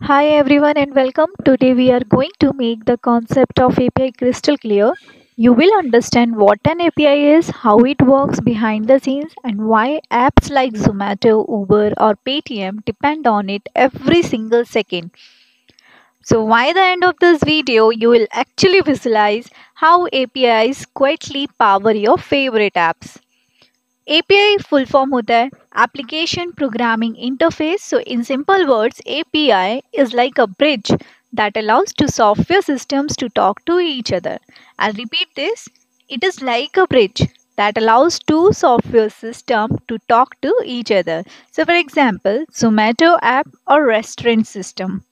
Hi everyone and welcome. Today we are going to make the concept of API crystal clear. You will understand what an API is, how it works behind the scenes, and why apps like Zomato, Uber, or Paytm depend on it every single second. So, by the end of this video, you will actually visualize how APIs quietly power your favorite apps. API full form होता है Application Programming Interface. So in simple words, API is like a bridge that allows two software systems to talk to each other. I'll repeat this. It is like a bridge that allows two software systems to talk to each other. So for example, Zomato app or restaurant system.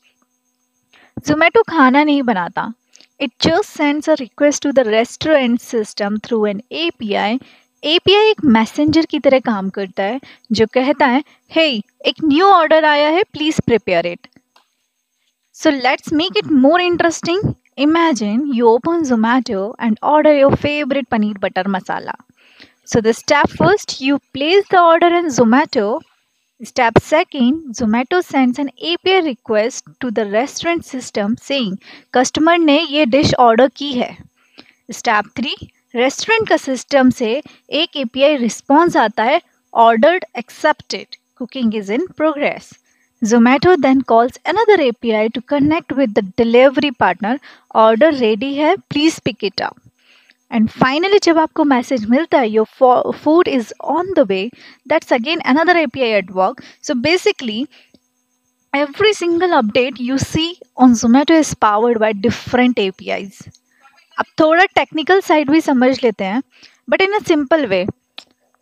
Zomato खाना नहीं बनाता. It just sends a request to the restaurant system through an API. API एक messenger की तरह काम करता है जो कहता है हे एक न्यू ऑर्डर आया है please prepare it. So let's make it more interesting. Imagine you open Zomato and order your favorite paneer butter masala. So the step first, you place the order in Zomato. Step second, Zomato sends an API request to the restaurant system saying customer ने ये dish order की है. Step 3, restaurant का system से एक API response आता है ordered accepted cooking is in progress. Zomato then calls another API to connect with the delivery partner. Order ready है, please pick it up. And finally, जब आपको मैसेज मिलता है your food is on the way, that's again another API at work. So basically, every single update you see on Zomato is powered by different APIs. अब थोड़ा technical side भी समझ लेते हैं, but in a simple way.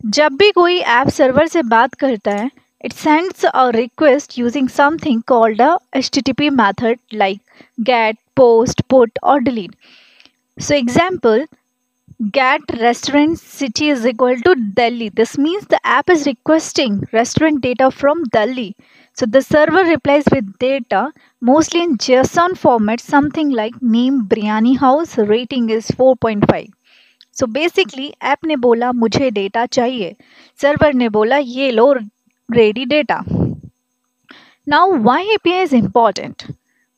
जब भी कोई app server से बात करता है, it sends a request using something called a HTTP method like get, post, put or delete. So example, get restaurant city is equal to Delhi. This means the app is requesting restaurant data from Delhi. So the server replies with data, mostly in JSON format, something like name biryani house, rating is 4.5. So basically app ने बोला मुझे data चाहिए, server ने बोला ये लो ready data. Now why API is important?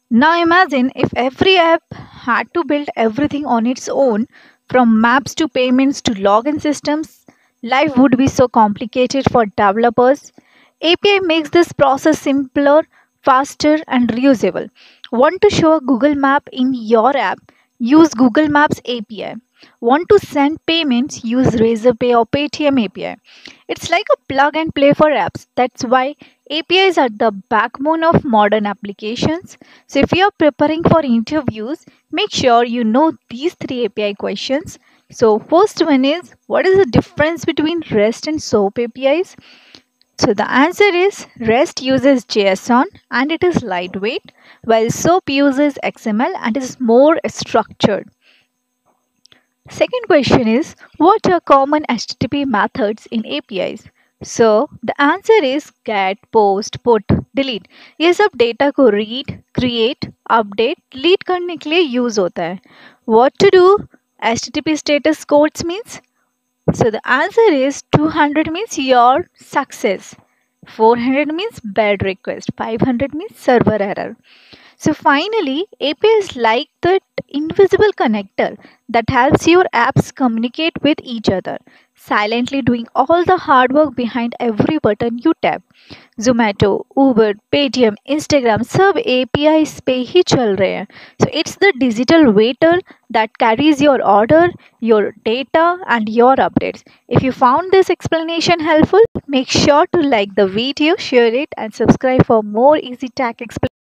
Now imagine if every app had to build everything on its own, from maps to payments to login systems, life would be so complicated for developers. API makes this process simpler, faster, and reusable. Want to show a Google Map in your app? Use Google Maps API. Want to send payments? Use Razorpay or Paytm API. It's like a plug and play for apps. That's why APIs are the backbone of modern applications. So if you are preparing for interviews, make sure you know these three API questions. So first one is, what is the difference between REST and SOAP APIs? So the answer is REST uses JSON and it is lightweight, while SOAP uses XML and is more structured. Second question is, what are common HTTP methods in APIs? So the answer is get, post, put, delete. ये सब data को read, create, update, delete करने के लिए use होता है. What to do? HTTP status codes means. So the answer is 200 means your success, 400 means bad request, 500 means server error. So finally, API is like that invisible connector that helps your apps communicate with each other, silently doing all the hard work behind every button you tap. Zomato, Uber, Paytm, Instagram सब APIs पे ही चल रहे हैं. So it's the digital waiter that carries your order, your data and your updates. If you found this explanation helpful, make sure to like the video, share it and subscribe for more easy tech explanations.